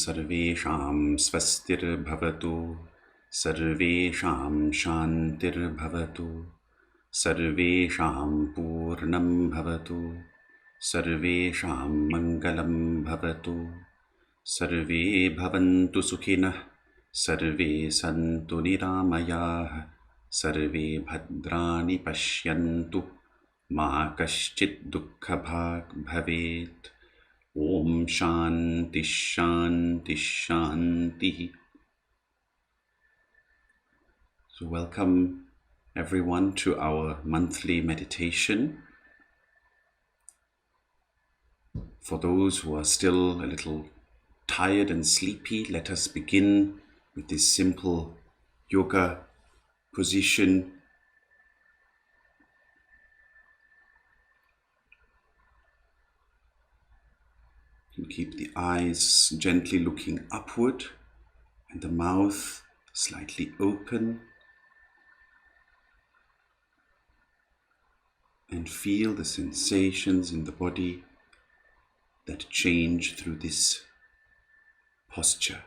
सर्वेषां स्वस्तिर्भवतु सर्वेषां शान्तिर्भवतु सर्वेषां पूर्णं भवतु सर्वेषां मङ्गलं भवतु सर्वे भवन्तु सुखिनः सर्वे सन्तु निरामयाः सर्वे भद्राणि पश्यन्तु मा कश्चित् दुःखभाग् भवेत् ॐ शान्ति शान्ति शान्तिः. So welcome everyone to our monthly meditation. For those who are still a little tired and sleepy, let us begin with this simple yoga position. You can keep the eyes gently looking upward and the mouth slightly open, and feel the sensations in the body that change through this posture.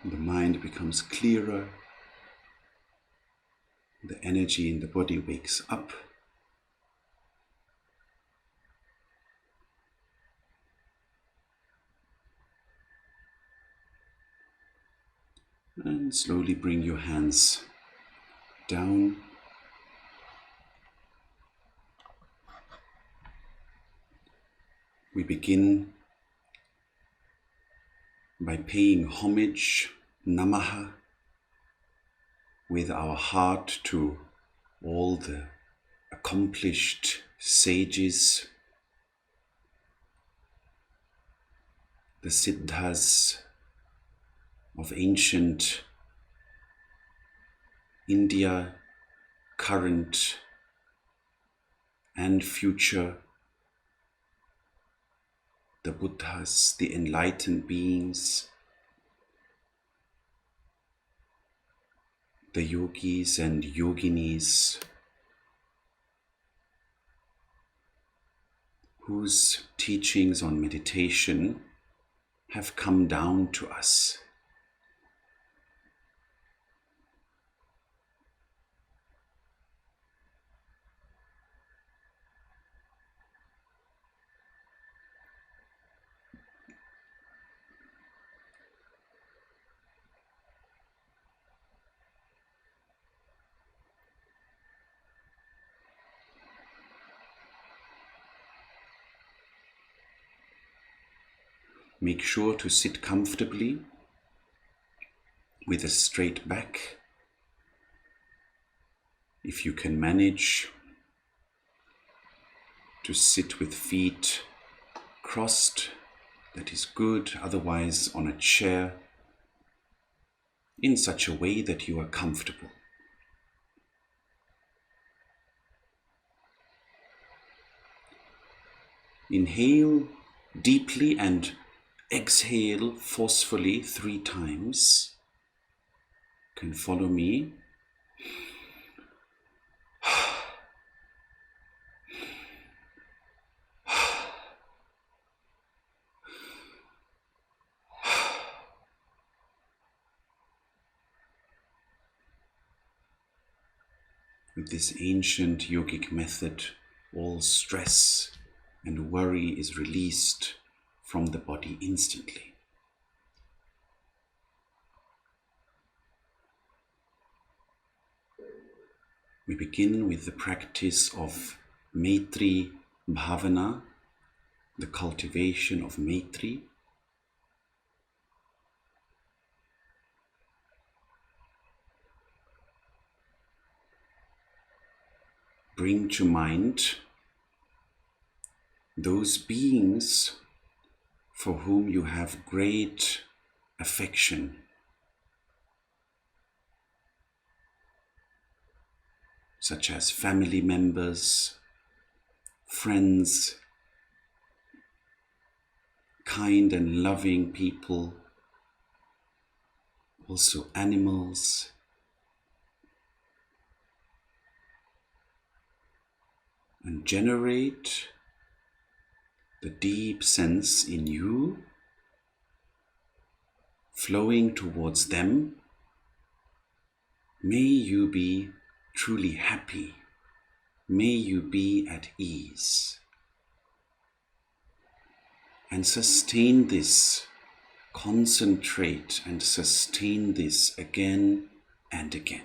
The mind becomes clearer, the energy in the body wakes up, and slowly bring your hands down. We begin by paying homage, namaha, with our heart to all the accomplished sages, the siddhas of ancient India, current and future, the Buddhas, the enlightened beings, the yogis and yoginis, whose teachings on meditation have come down to us. Make sure to sit comfortably with a straight back. If you can manage to sit with feet crossed, that is good. Otherwise, on a chair in such a way that you are comfortable. Inhale deeply and exhale forcefully 3 times. You can follow me. With this ancient yogic method, all stress and worry is released from the body instantly. We begin with the practice of Maitri Bhavana, the cultivation of Maitri. bring to mind those beings for whom you have great affection, such as family members, friends, kind and loving people, also animals, and generate the deep sense in you flowing towards them. May you be truly happy. May you be at ease. And sustain this, concentrate and sustain this again and again.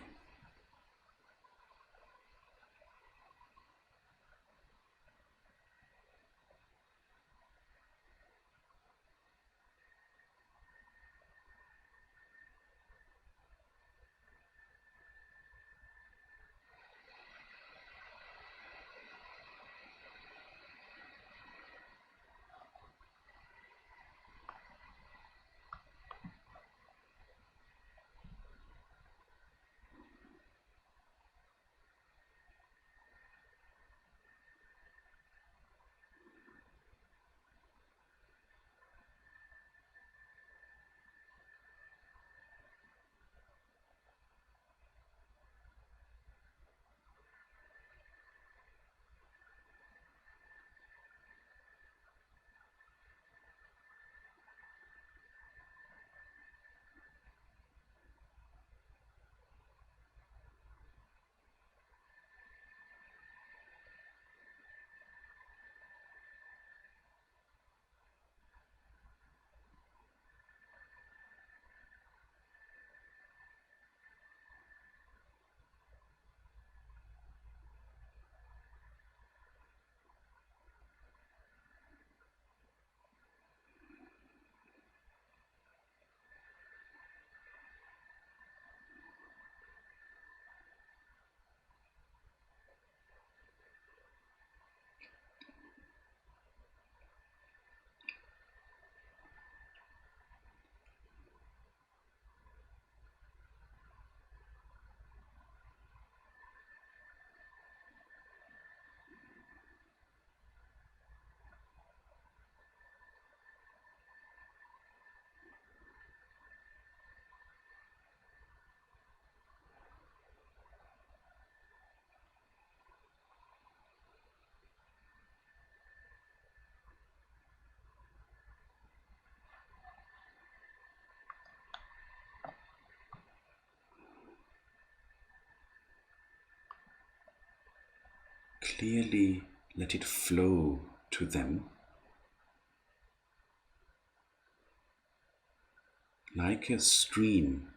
Clearly let it flow to them like a stream.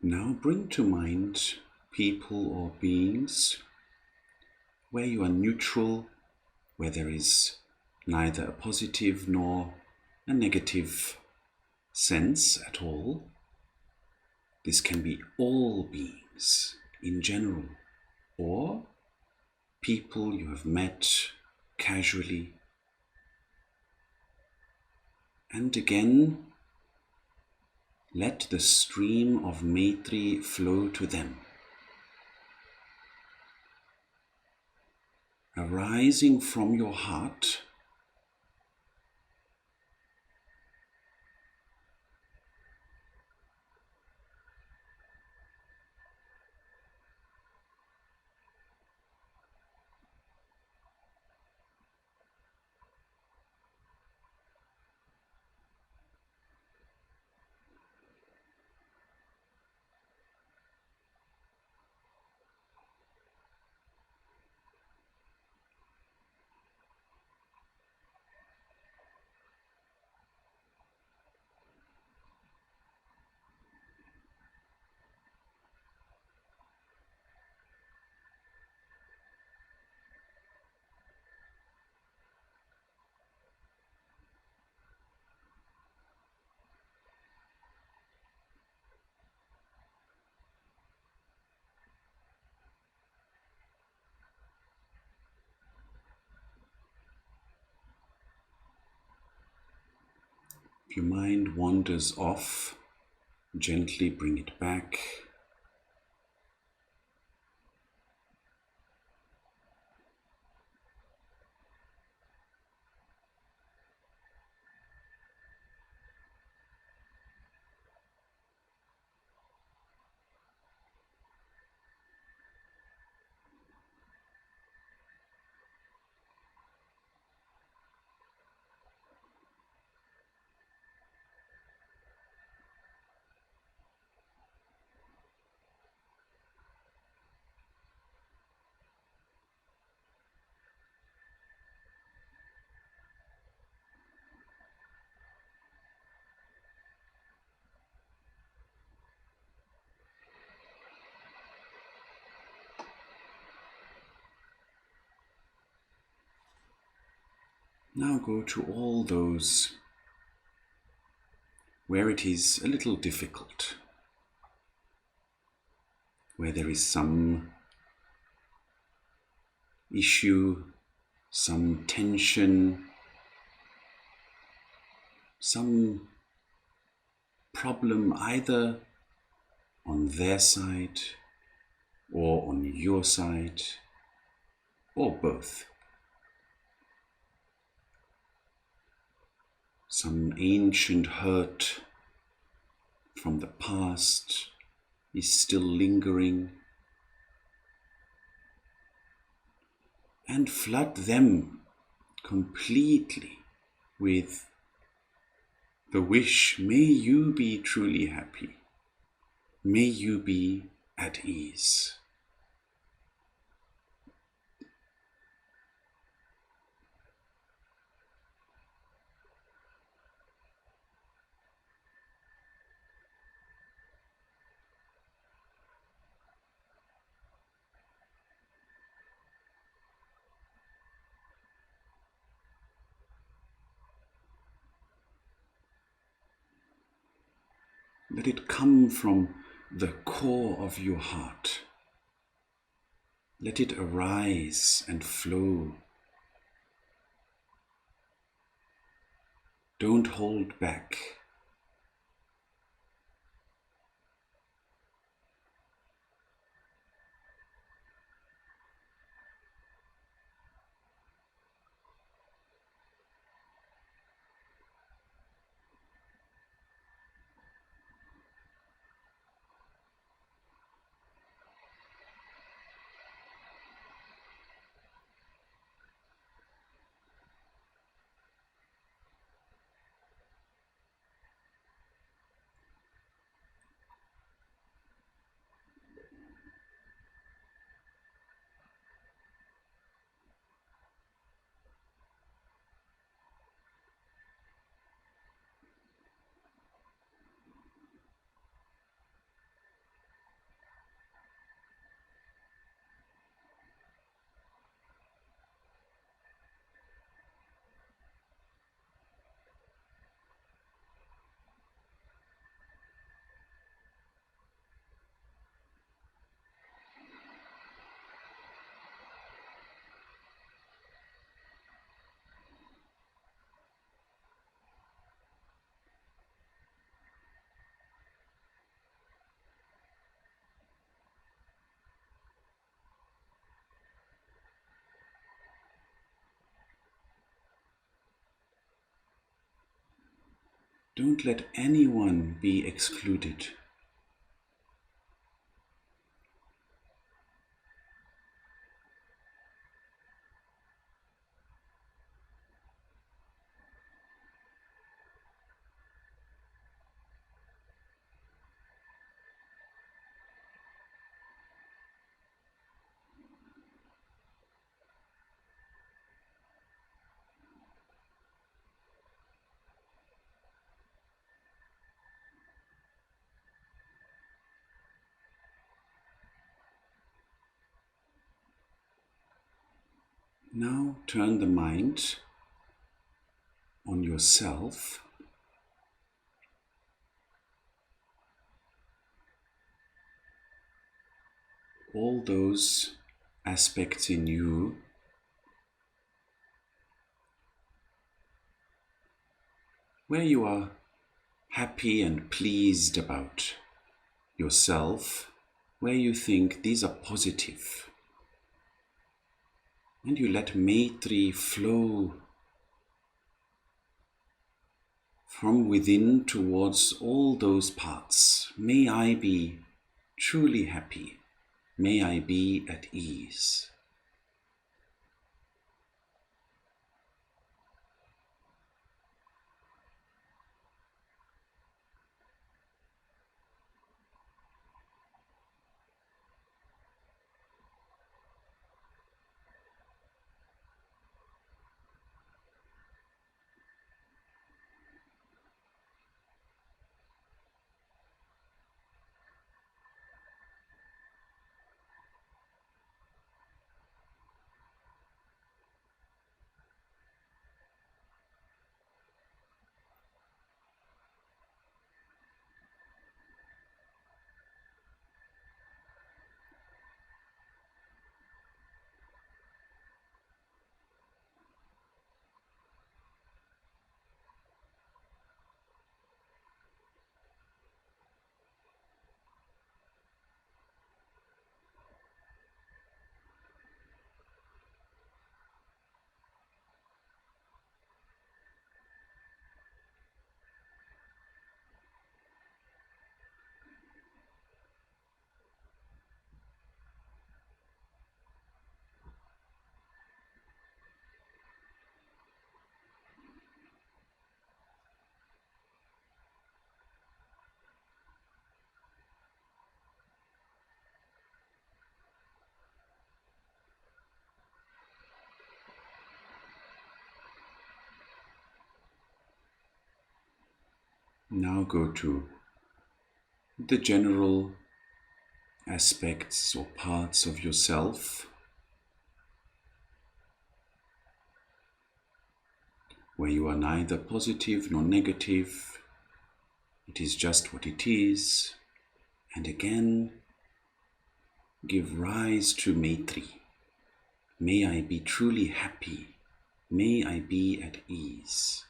Now bring to mind people or beings where you are neutral, where there is neither a positive nor a negative sense at all. This can be all beings in general, or people you have met casually. And again, let the stream of Maitri flow to them, arising from your heart. If your mind wanders off, gently bring it back. Now go to all those where it is a little difficult, where there is some issue, some tension, some problem either on their side or on your side, or both. Some ancient hurt from the past is still lingering, and flood them completely with the wish, may you be truly happy, may you be at ease. Let it come from the core of your heart. Let it arise and flow. Don't hold back. Don't let anyone be excluded. Now turn the mind on yourself, all those aspects in you where you are happy and pleased about yourself, where you think these are positive. And you let Maitri flow from within towards all those parts. May I be truly happy. May I be at ease. Now go to the general aspects or parts of yourself where you are neither positive nor negative. It is just what it is. And again, give rise to Maitri. May I be truly happy. May I be at ease.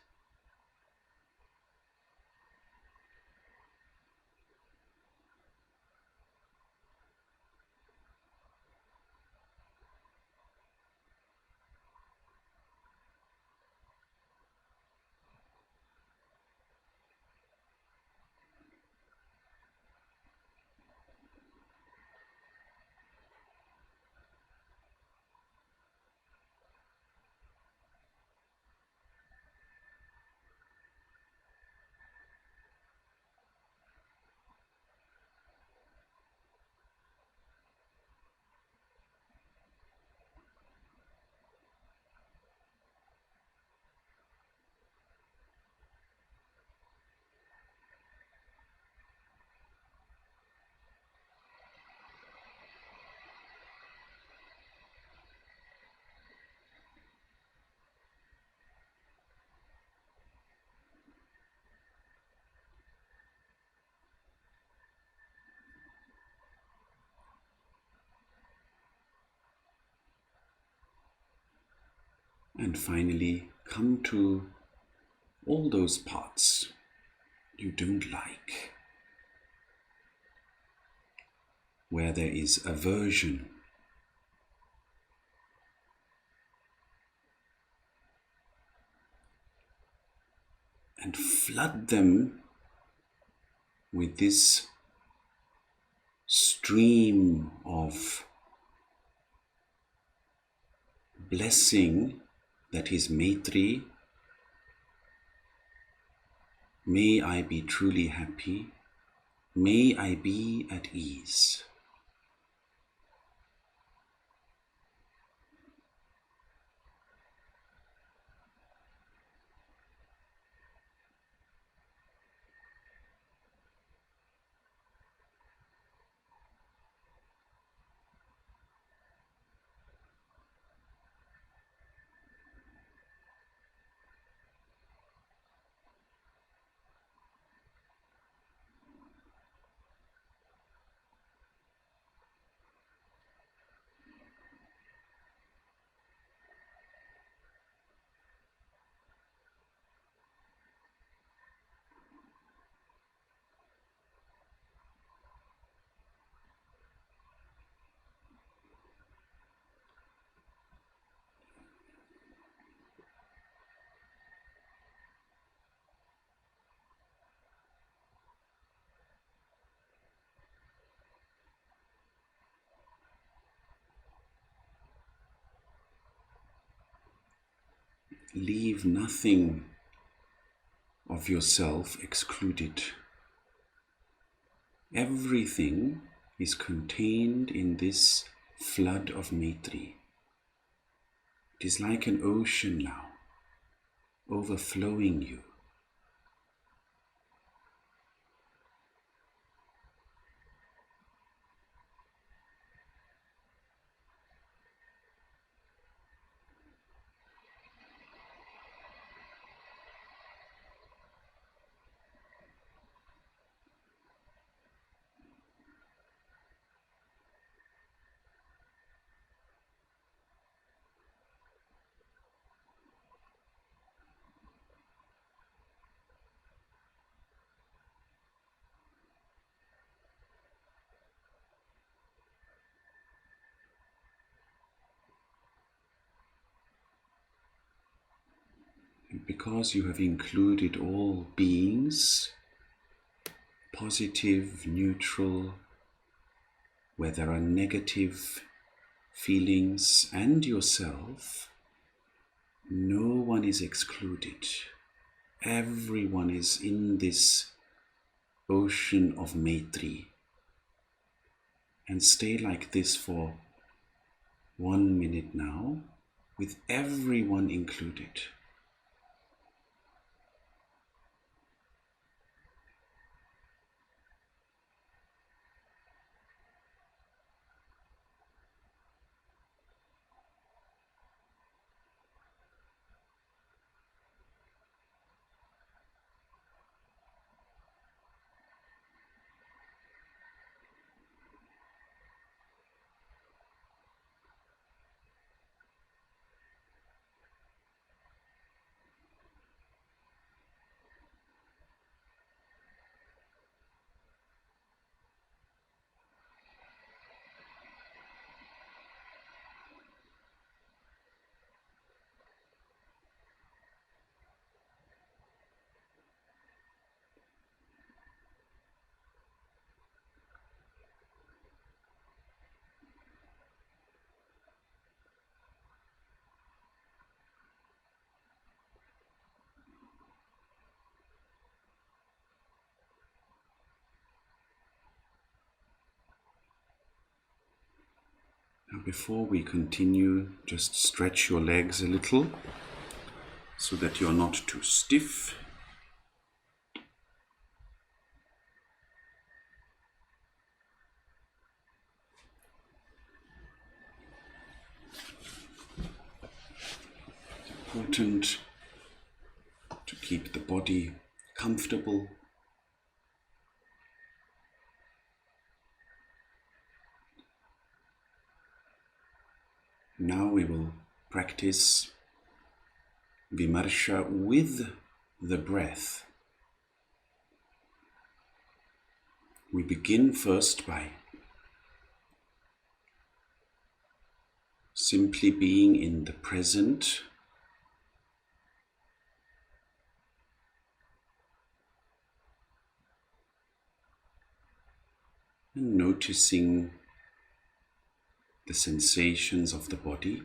And finally, come to all those parts you don't like, where there is aversion. and flood them with this stream of blessing that is Maitri. May I be truly happy. May I be at ease. Leave nothing of yourself excluded. Everything is contained in this flood of Maitri. It is like an ocean now, overflowing you. And because you have included all beings, positive, neutral, where there are negative feelings, and yourself, no one is excluded. Everyone is in this ocean of Maitri. And stay like this for 1 minute now, with everyone included. Now, before we continue, just stretch your legs a little so that you're not too stiff. It's important to keep the body comfortable. Now we will practice Vimarsha with the breath. We begin first by simply being in the present, and noticing the sensations of the body,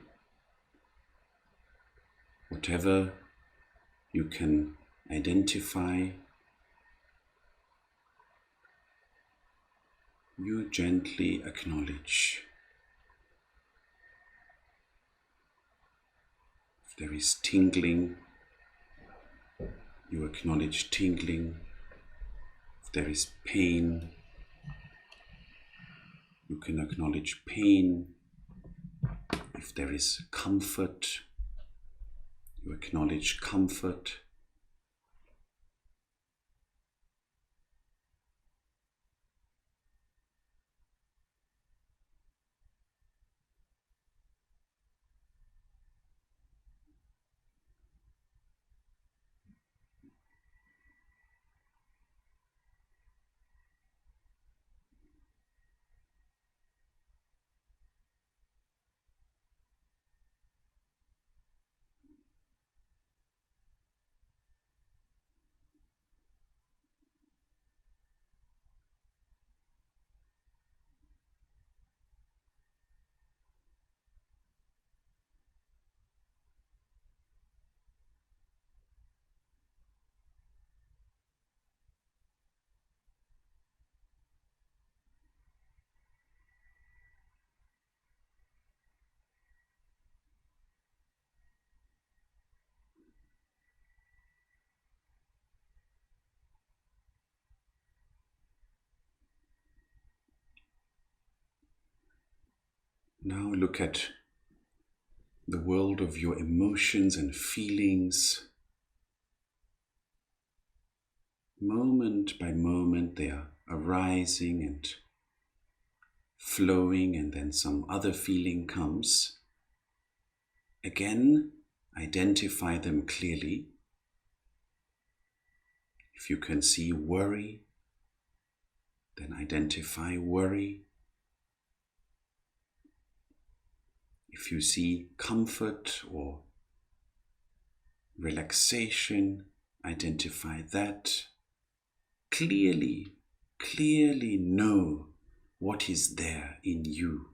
whatever you can identify, you gently acknowledge. If there is tingling, you acknowledge tingling. If there is pain, you can acknowledge pain. If there is comfort, you acknowledge comfort. Now look at the world of your emotions and feelings. Moment by moment, they are arising and flowing, and then some other feeling comes. Again, identify them clearly. If you can see worry, then identify worry. If you see comfort or relaxation, identify that. Clearly know what is there in you.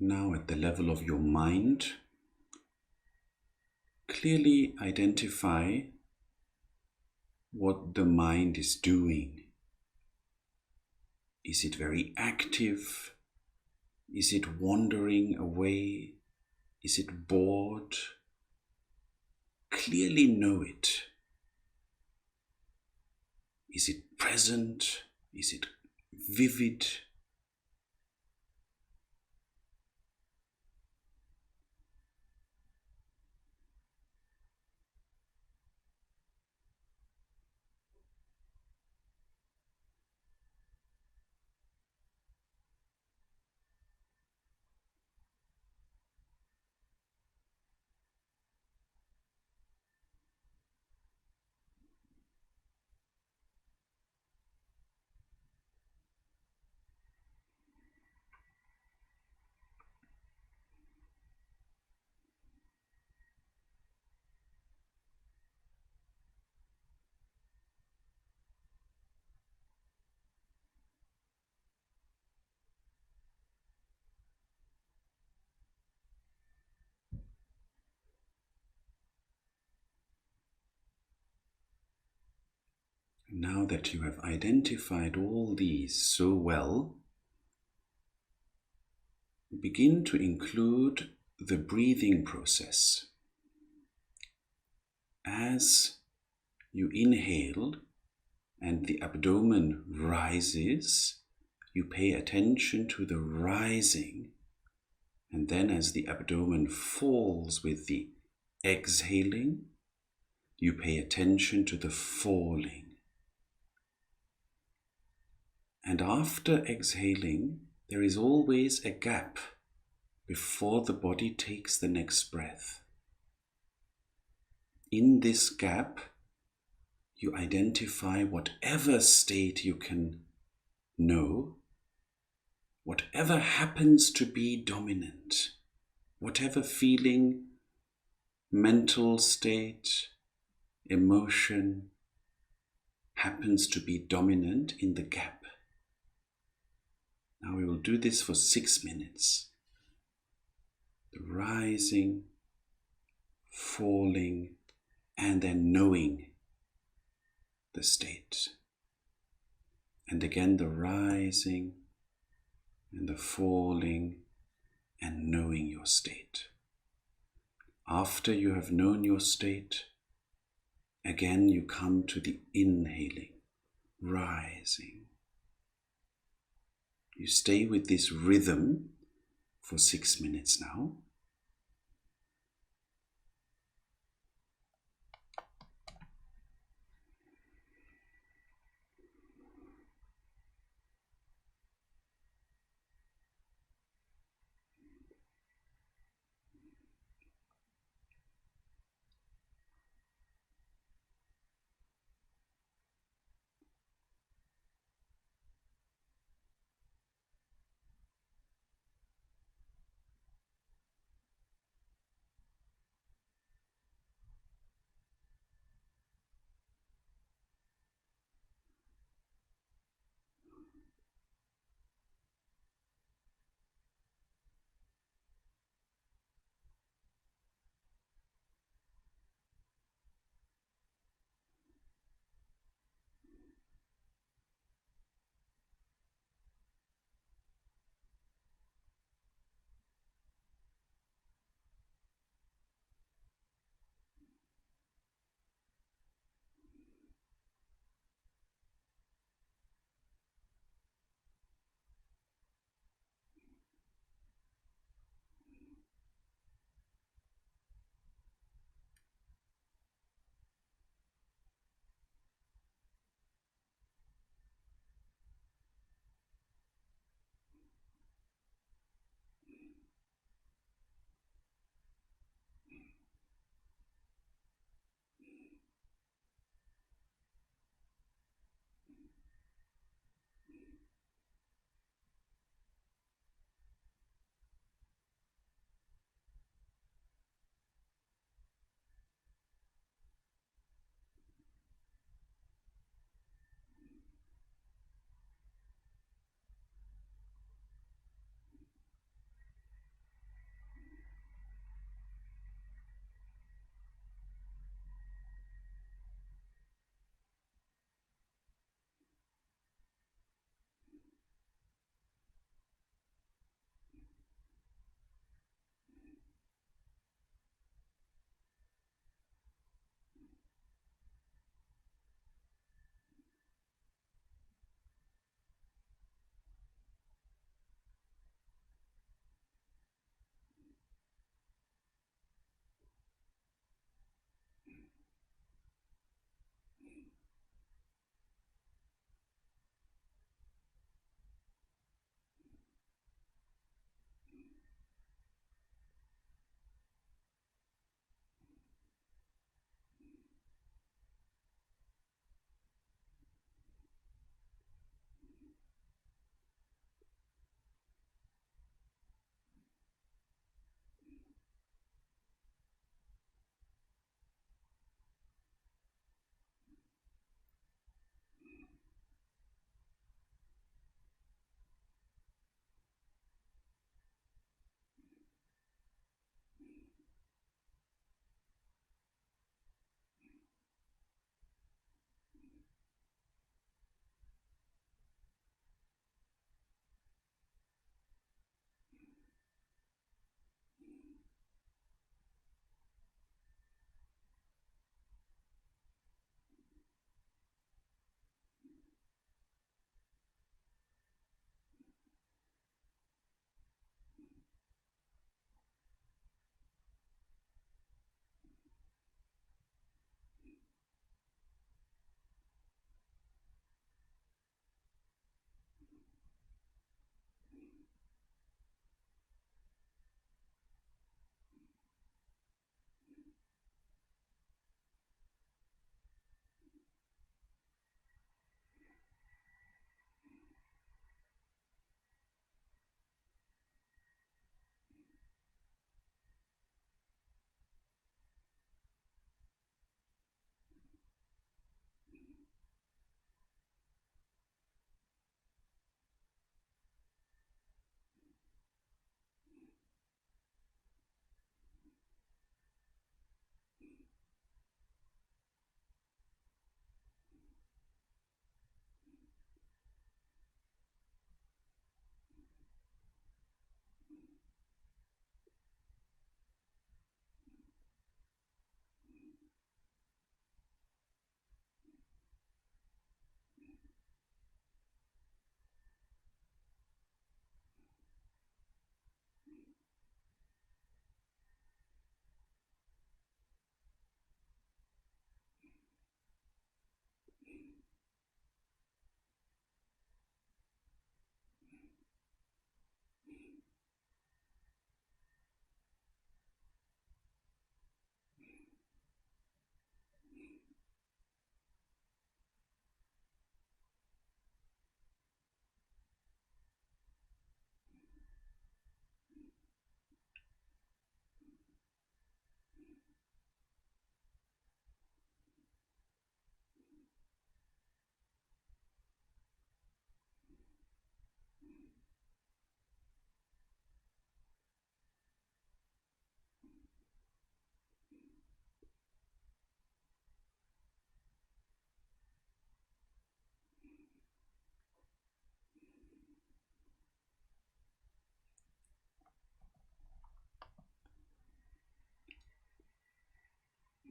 Now at the level of your mind, clearly identify what the mind is doing. Is it very active? Is it wandering away? Is it bored? Clearly know it. Is it present? Is it vivid? Now that you have identified all these so well, begin to include the breathing process. As you inhale and the abdomen rises, you pay attention to the rising, and then as the abdomen falls with the exhaling, you pay attention to the falling. And after exhaling, there is always a gap before the body takes the next breath. In this gap, you identify whatever state you can know, whatever happens to be dominant, whatever feeling, mental state, emotion happens to be dominant in the gap. Now we will do this for 6 minutes. The rising, falling, and then knowing the state. And again the rising and the falling and knowing your state. After you have known your state, again you come to the inhaling, rising. You stay with this rhythm for 6 minutes now.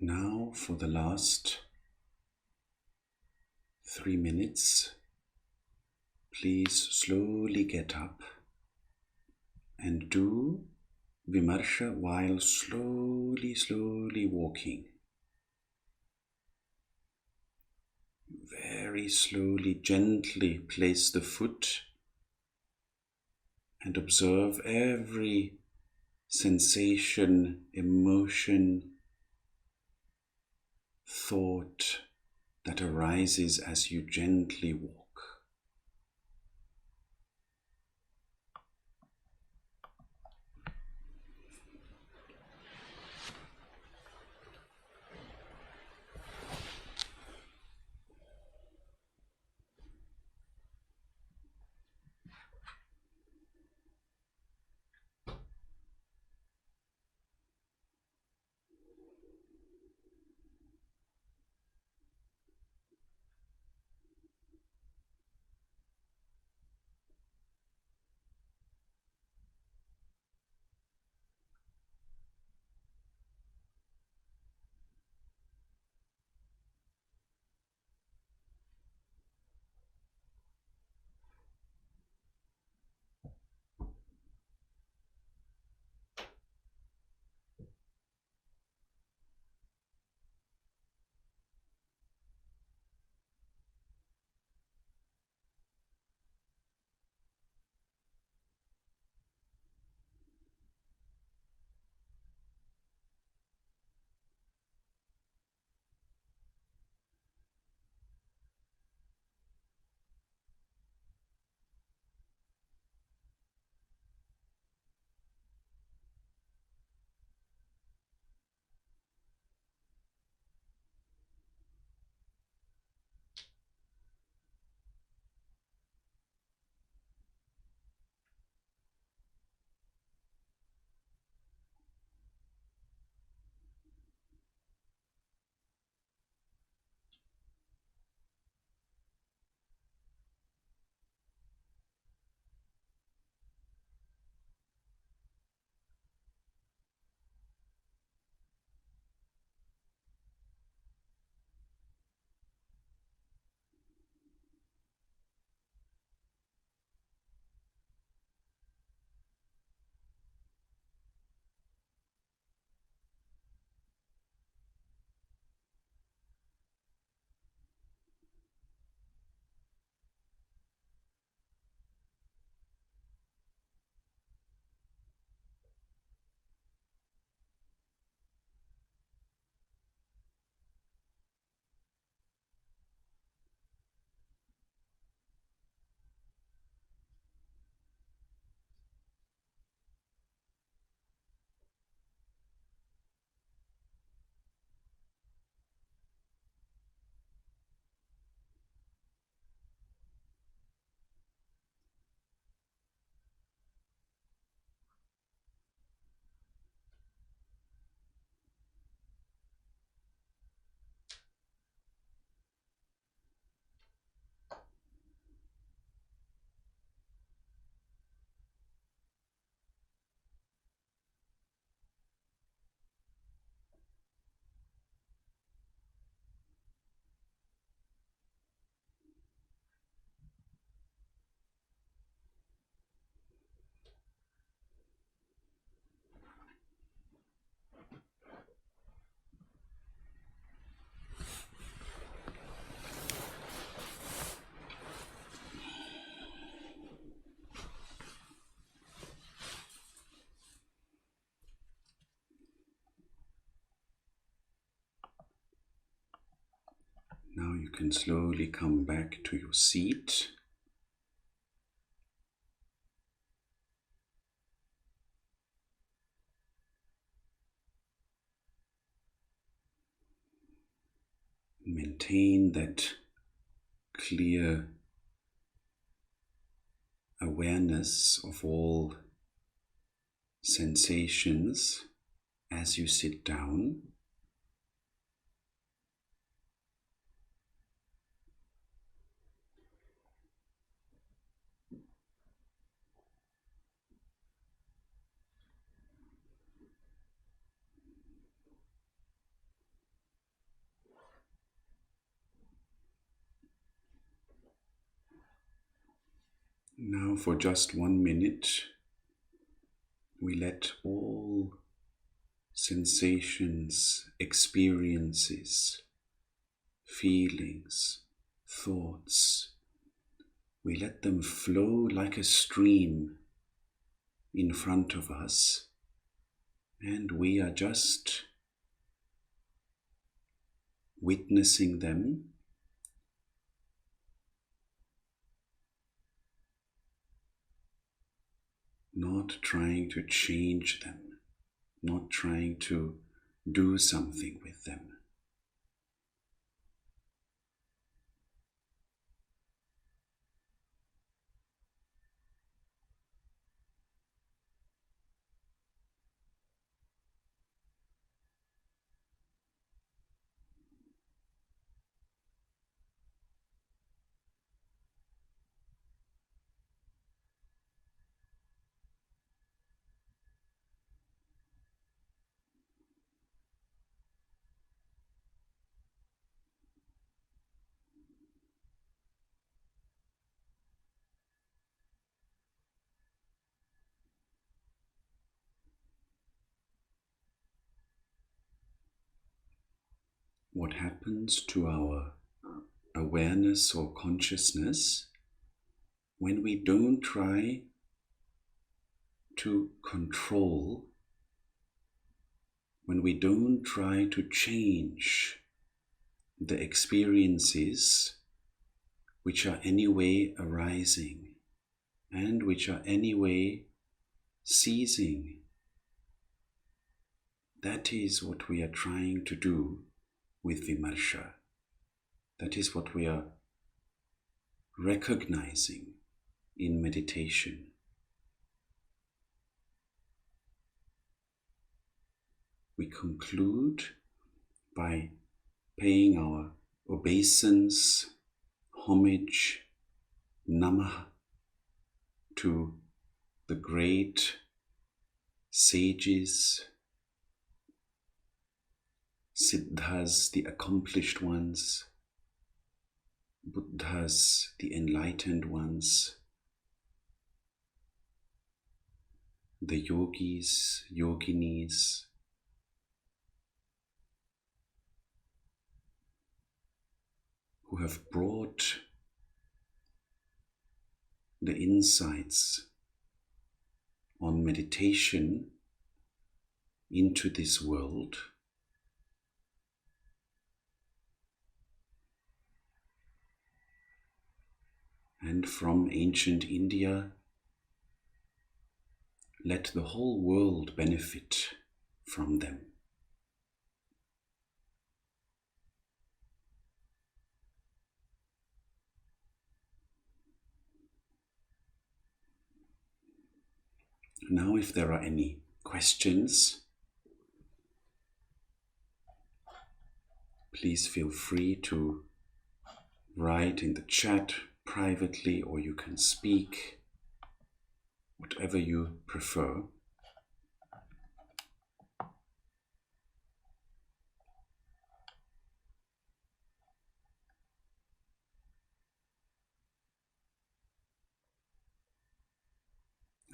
Now for the last 3 minutes, please slowly get up and do Vimarsha while slowly walking. Very slowly, gently place the foot and observe every sensation, emotion, thought that arises as you gently walk. Now you can slowly come back to your seat. Maintain that clear awareness of all sensations as you sit down. Now for just 1 minute, we let all sensations, experiences, feelings, thoughts, we let them flow like a stream in front of us, and we are just witnessing them, not trying to change them, not trying to do something with them. What happens to our awareness or consciousness when we don't try to control, when we don't try to change the experiences which are anyway arising and which are anyway ceasing? That is what we are trying to do with Vimarsha. That is what we are recognizing in meditation. We conclude by paying our obeisance, homage, namah to the great sages, Siddhas, the accomplished ones, Buddhas, the enlightened ones, the yogis, yoginis, who have brought the insights on meditation into this world. And from ancient India, let the whole world benefit from them. Now, if there are any questions, please feel free to write in the chat privately, or you can speak, whatever you prefer.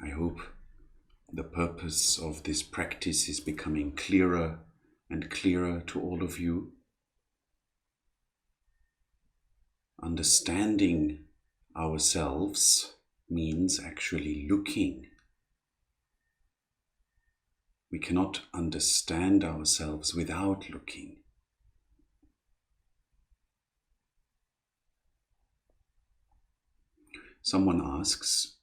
I hope the purpose of this practice is becoming clearer and clearer to all of you. Understanding ourselves means actually looking. We cannot understand ourselves without looking. Someone asks,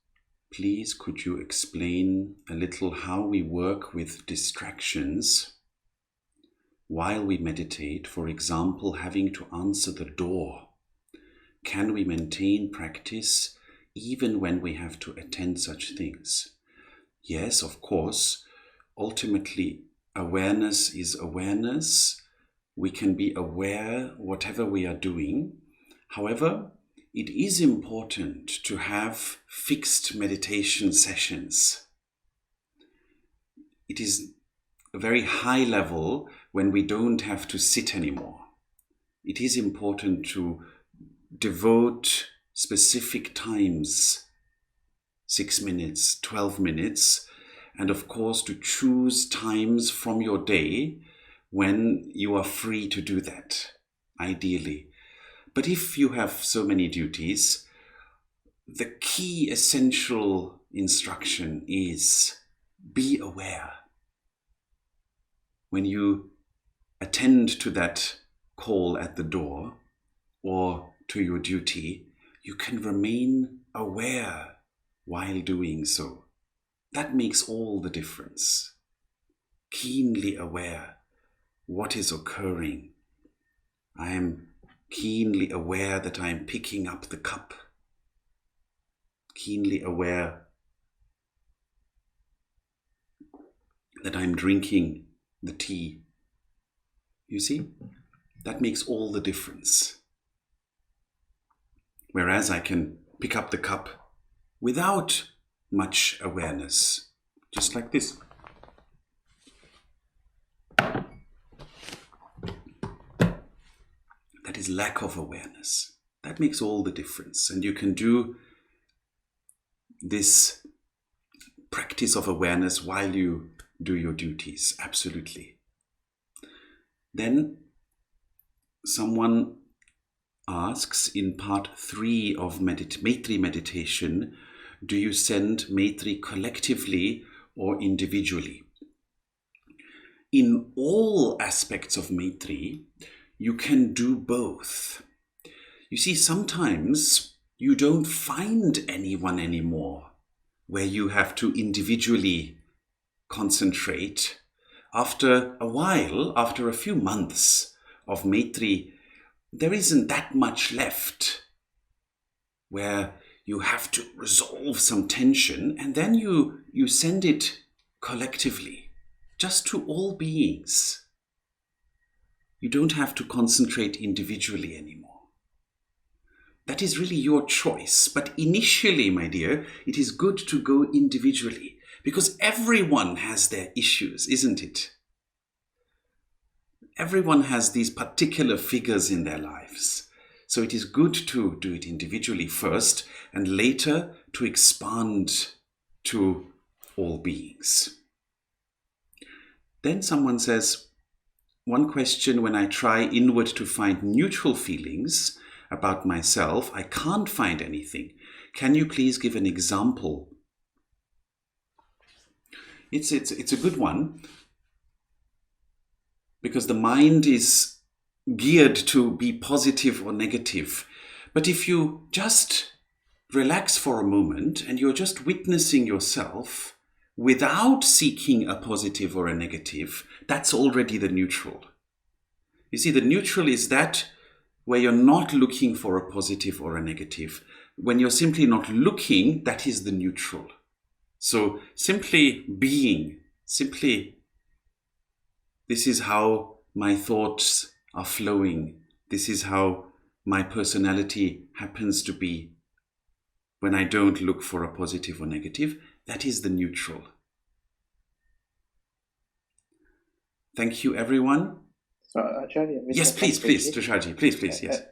please could you explain a little how we work with distractions while we meditate, for example, having to answer the door? Can we maintain practice even when we have to attend such things? Yes, of course. Ultimately, awareness is awareness. We can be aware whatever we are doing. However, it is important to have fixed meditation sessions. It is a very high level when we don't have to sit anymore. It is important to devote specific times 6 minutes, 12 minutes, and of course to choose times from your day when you are free to do that, ideally. But if you have so many duties, the key essential instruction is be aware. When you attend to that call at the door or to your duty, you can remain aware while doing so. That makes all the difference. Keenly aware what is occurring. I am keenly aware that I am picking up the cup. Keenly aware that I'm drinking the tea. You see, that makes all the difference. Whereas I can pick up the cup without much awareness, just like this. That is lack of awareness. That makes all the difference. And you can do this practice of awareness while you do your duties, absolutely. Then someone asks in part 3 of Maitri meditation, do you send Maitri collectively or individually? In all aspects of Maitri, you can do both. You see, sometimes you don't find anyone anymore where you have to individually concentrate. After a while, after a few months of Maitri, there isn't that much left where you have to resolve some tension, and then you send it collectively, just to all beings. You don't have to concentrate individually anymore. That is really your choice. But initially, my dear, it is good to go individually, because everyone has their issues, isn't it? Everyone has these particular figures in their lives. So it is good to do it individually first, and later to expand to all beings. Then someone says, one question: when I try inward to find neutral feelings about myself, I can't find anything. Can you please give an example? It's a good one, because the mind is geared to be positive or negative. But if you just relax for a moment and you're just witnessing yourself without seeking a positive or a negative, that's already the neutral. You see, the neutral is that where you're not looking for a positive or a negative. When you're simply not looking, that is the neutral. So simply being, this is how my thoughts are flowing. This is how my personality happens to be. When I don't look for a positive or negative, that is the neutral. Thank you, everyone. So, Acharya, yes, please, Tushaji, please, yes.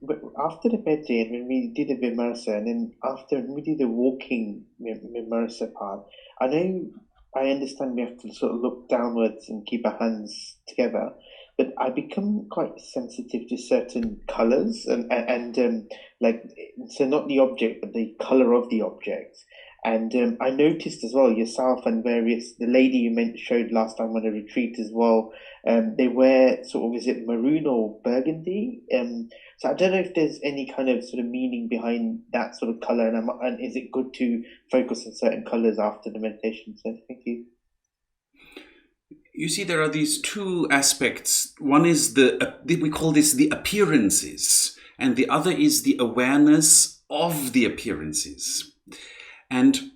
But after the Maitri, and when we did the Vimarsa, and then after we did the walking Vimarsa part, I understand we have to sort of look downwards and keep our hands together, but I become quite sensitive to certain colors and like, so not the object, but the color of the object. And I noticed as well yourself and the lady you showed last time on a retreat as well. They wear sort of, is it maroon or burgundy? So I don't know if there's any kind of sort of meaning behind that sort of color, and is it good to focus on certain colors after the meditation? So thank you. You see, there are these two aspects. One is we call this the appearances, and the other is the awareness of the appearances. And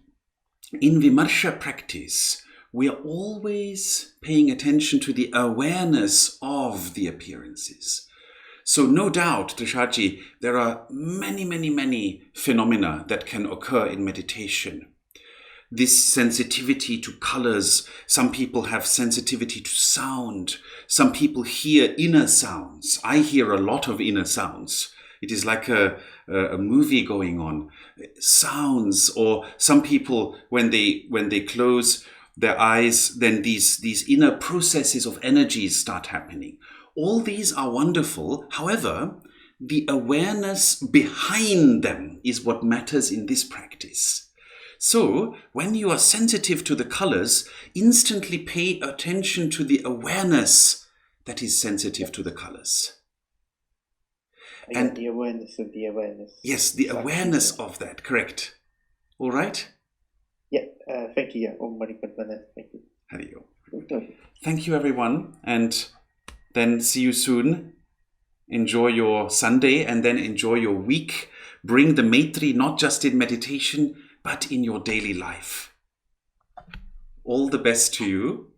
in Vimarsha practice, we are always paying attention to the awareness of the appearances. So no doubt, Tushaji, there are many phenomena that can occur in meditation. This sensitivity to colors, some people have sensitivity to sound, some people hear inner sounds. I hear a lot of inner sounds. It is like a movie going on. Sounds, or some people, when they close their eyes, then these inner processes of energies start happening. All these are wonderful. However, the awareness behind them is what matters in this practice. So, when you are sensitive to the colors, instantly pay attention to the awareness that is sensitive to the colors. And the awareness of the awareness. Yes, the awareness of that, correct. All right? Yeah, thank you. Yeah, Om Mani Padme. Thank you. Hari Om. Thank you, everyone. And then see you soon. Enjoy your Sunday and then enjoy your week. Bring the Maitri not just in meditation, but in your daily life. All the best to you.